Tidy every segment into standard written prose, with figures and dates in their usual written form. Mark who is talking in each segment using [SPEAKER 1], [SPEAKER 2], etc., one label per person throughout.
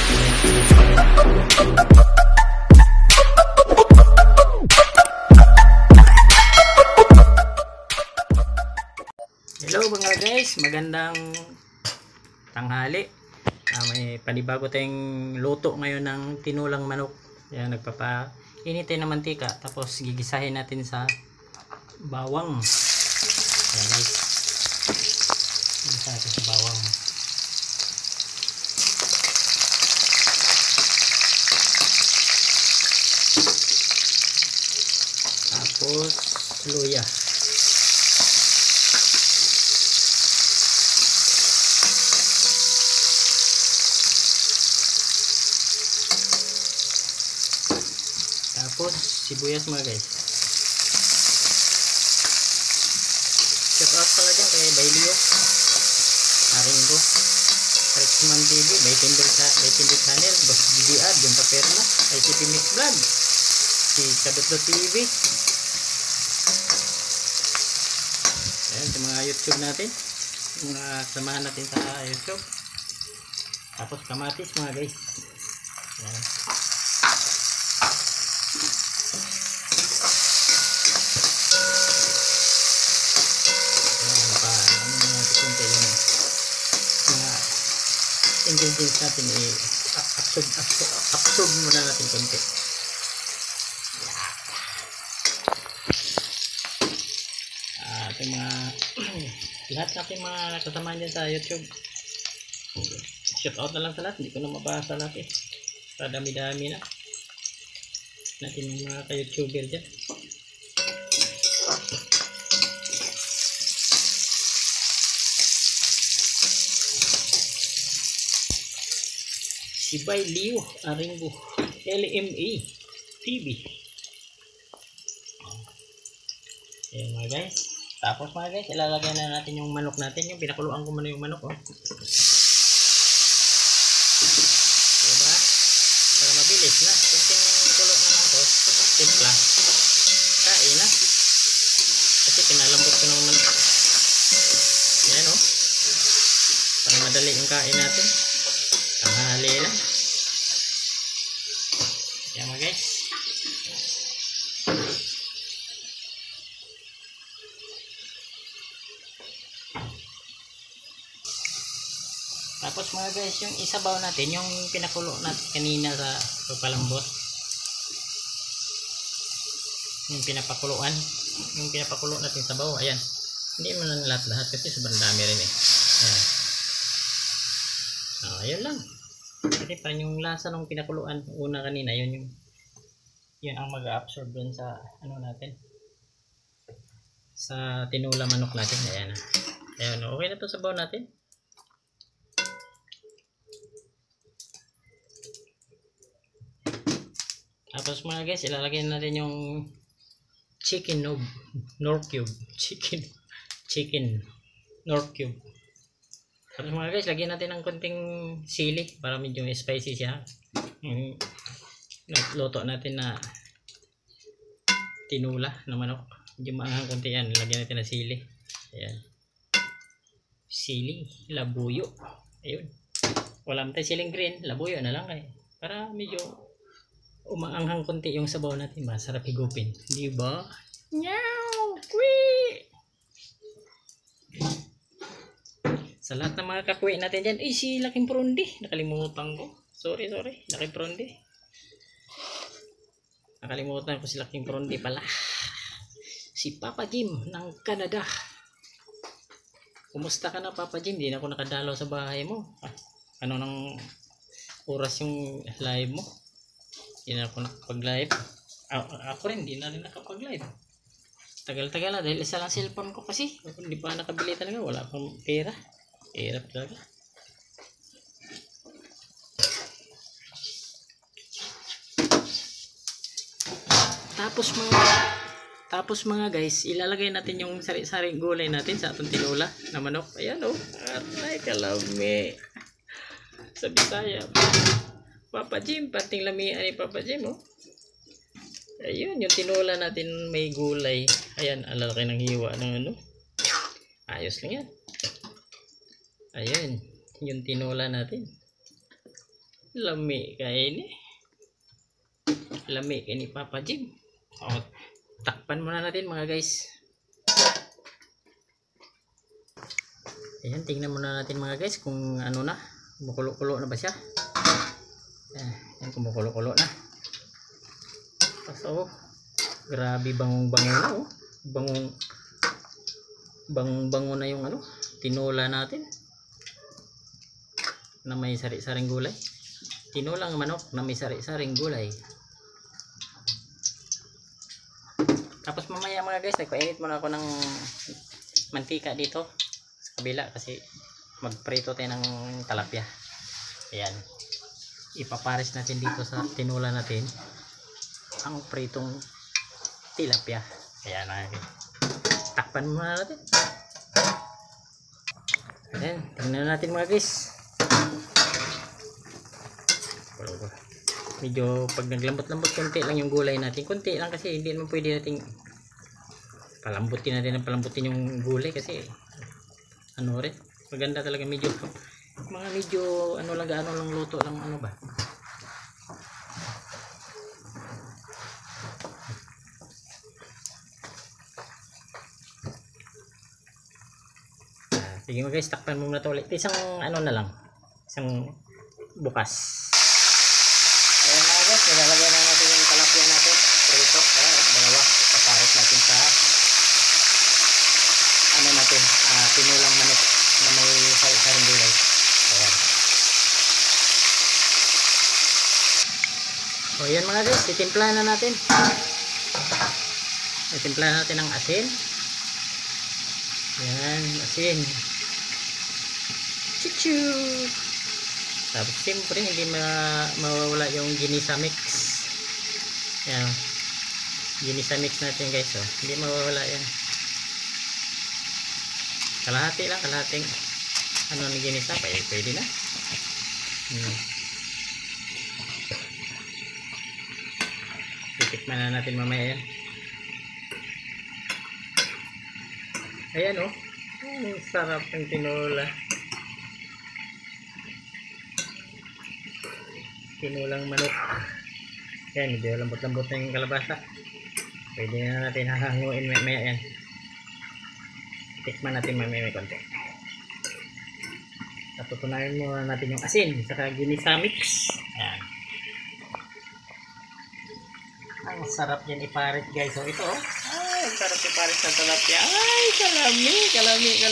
[SPEAKER 1] Hello mga guys, magandang tanghali. May panibago tayong luto ngayon ng tinulang manok. Yan, nagpapainit tayo ng mantika, tapos gigisahin natin sa bawang. Yan guys, gigisa natin sa bawang. Tapos luya. Tapos sibuyas mga guys. Shout out pala dyan kay Bailio, Aringo, Rexman TV, Baytinder Channel, Boss GDR, Junta Perla, ICP Mix Vlog, si Kabutlo TV. Ayan, sa mga YouTube natin, mga samahan natin sa YouTube. Tapos kamatis mga guys. Ayan. Ingredients natin i-absorb muna natin konti. Ito mga lahat natin mga kasama dyan sa YouTube, shout out na lang sa lahat, hindi ko na mabasa natin, dami-dami na natin yung mga ka-YouTuber dyan. Si Bailio, Aringo, LMA TV. Ayan mga guys. Tapos mga guys, ilalagay na natin yung manok natin. Yung pinakuluan ko muna yung manok. Oh. Diba? Para mabilis na. Kunting kulo naman ito. Timpla. Kain na. Kasi pinalambot ko naman. Ayan o. Oh. Para madali yung kain natin. Tanghali na. Yan mga guys. Tapos mga guys, yung isabaw natin, yung pinakulo natin kanina sa pagpalambot, yung pinapakuluan, yung pinapakulo natin sabaw, ayan. Hindi mo na lahat kasi sobrang dami rin eh. Ayan. Ayun lang. Kasi parang yung lasa ng pinakuluan una kanina, yun ang mag-absorb dun sa ano natin, sa tinula manok natin. Ayan. Ayan, okay na to sabaw natin. Tapos mga guys, ilalagay natin yung chicken nor cube. Chicken nor cube. Tapos mga guys, lagyan natin ng konting sili para medyo spicy siya. Nagluto natin na tinula na manok. Medyo maanghang konti yan. Lagyan natin ng sili. Ayan. Sili, labuyo. Ayun. Wala naman tayo siling green. Labuyo na lang eh. Para medyo umaanghang konti yung sabaw natin. Masarap higupin. Diba? Nyaw! Kwee! Sa lahat ng mga kakwi natin dyan, si Laking Prondi, nakalimutan ko. Sorry, Laking Prondi. Nakalimutan ko si Laking Prondi pala. Si Papa Jim ng Canada. Kumusta ka na Papa Jim? Di na ako nakadalaw sa bahay mo. Ano nang oras yung live mo? Di na ako nakapag-live. Ako rin, di na rin nakapag-live. Tagal-tagal na dahil isa lang cellphone ko kasi. Hindi pa nakabili talaga, wala akong pera. Hirap talaga. Tapos mga guys, ilalagay natin yung sari-saring gulay natin sa atong tinula na manok. Ayan o. Aray kalami. Sa Bisaya. Papa Jim, pating lamian ni Papa Jim o. Ayun, yung tinula natin may gulay. Ayan, alalaki ng hiwa ng ano. Ayos lang yan. Ayan, yung tinula natin. Lami kay ini. Lami kay ni Papa Jim. Oh, takpan muna natin mga guys. Ayan, tingnan muna natin mga guys kung ano na, kumukulo-kulo na ba siya. Ayan, kumukulo-kulo na. So, grabe bangong-bango na oh. Bango na yung ano, tinola natin na may sari-saring gulay. Tinolang manok na may sari-saring gulay. Tapos mamaya mga guys, nagpainit muna ako ng mantika dito sa kabila kasi magprito tayo ng talapia. Ayan, ipapares natin dito sa tinola natin ang pritong tilapia. Ayan, takpan muna natin. Ayan, tingnan natin mga guys. Medyo pag naglambot-lambot konti lang yung gulay natin, konti lang kasi hindi naman pwede natin palambutin yung gulay kasi ano rin, maganda talaga medyo ano lang, gaano lang luto lang ano ba. Sige mga guys, takpan mo na ito ulit. Isang ano na lang, isang bukas. Ayan mga guys, nilalagay na natin yung talapia natin. Prito, dalawa. Papares natin sa ano natin, tinulang manok na may sari-saring gulay. Ayan. O yan mga guys, titimplahan na natin. Titimplahan natin ng asin. Ayan, asin. Chuchu. Tapos siyempre hindi mawawala yung ginisa mix. Yan, ginisa mix natin guys, oh. Hindi mawawala yan. Kalahati lang, kalahating ano ni ginisa, pwede na. Titikman na natin mamaya yan. Ayan oh, sarap ng tinola. Tinulang manok. Yan, medyo lambot-lambot na yung kalabasa. Pwede na natin hahanguin maya yan. Tikman natin may konti. Natutunayan muna natin yung asin saka ginisa mix. Ayan. Ang sarap yan iparit guys. So ito oh. Ay, ang sarap iparit sa talapia. Ay, kalami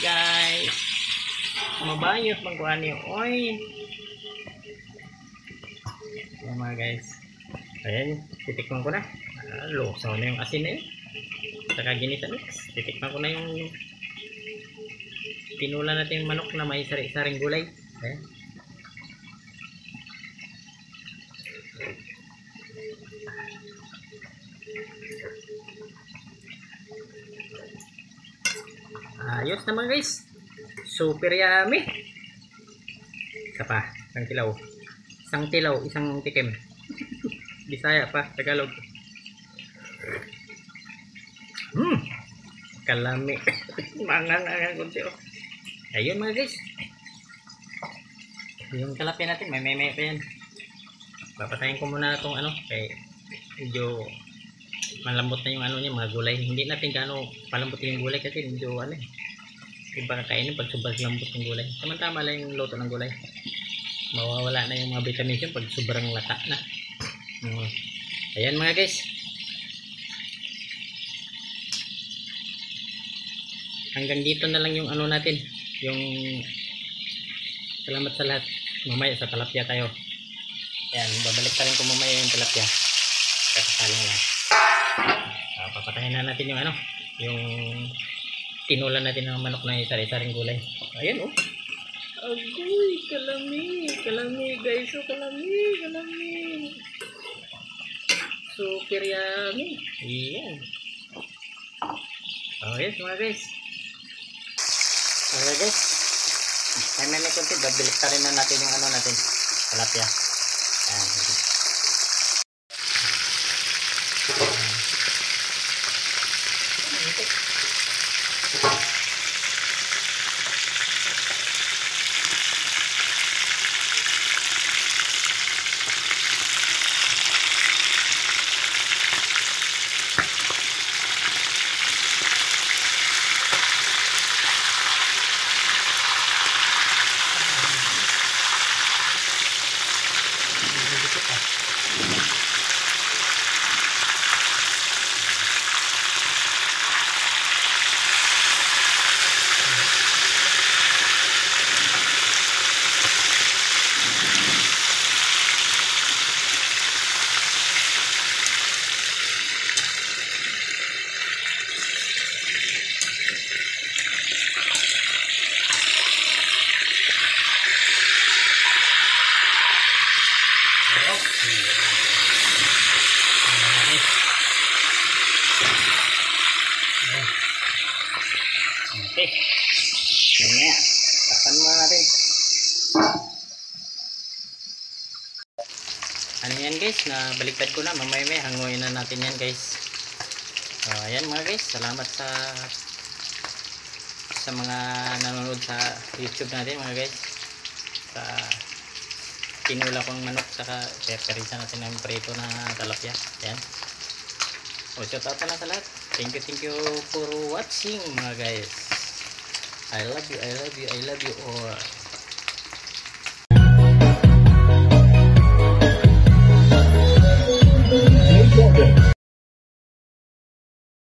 [SPEAKER 1] guys. Mabayot magkuhan niyo. Oy. Ayan mga guys. Ayan, titikman ko na. Lusaw na yung asin na yun. Saka ginisa mix. Titikman ko na yung tinula natin yung manok na may sari-saring gulay. Ayan. Ayos na mga guys. Super yummy. Isa pa, isang tilaw, isang tikim. Bisaya pa, Tagalog. Kalami. Mangang kunti oh. Ayun mga guys. Yung tilapia natin, may pa yan. Papatayin ko muna itong ano, kay medyo malambot na yung ano niya, mga gulay. Hindi natin gaano palambutin yung gulay kasi medyo ano eh. Iba kakainin pag sobrang lambot ng gulay. Tama-tama lang yung luto ng gulay. Mawawala na yung mga vitamins yun pag sobrang lata na. Ayan mga guys. Hanggang dito na lang yung ano natin, yung salamat sa lahat. Mamaya sa talapia tayo. Ayan, babalik pa rin ko mamaya yung talapia. Kakasalang lang. Papatayin na natin yung ano, yung tinulan natin ng manok na sari-saring gulay. Ayan oh. Agoy, kalami guys, oh, kalami. Super yummy. Ayan. Oh yes mga guys. Okay guys, may konti, babilik ta rin na natin yung ano natin, talapia. Ayan. Okay. Mamaya, takpan muna natin. Ano yan guys, na baliktad ko na, mamaya may hanguin na natin yan guys. Ayan mga guys, salamat sa mga nanonood sa YouTube natin mga guys. Sa tinula kong manok, saka peperisa natin ng prito na talapia. Ayan. Shout out na sa lahat. Thank you for watching mga guys. I love you, I love you, I love you all.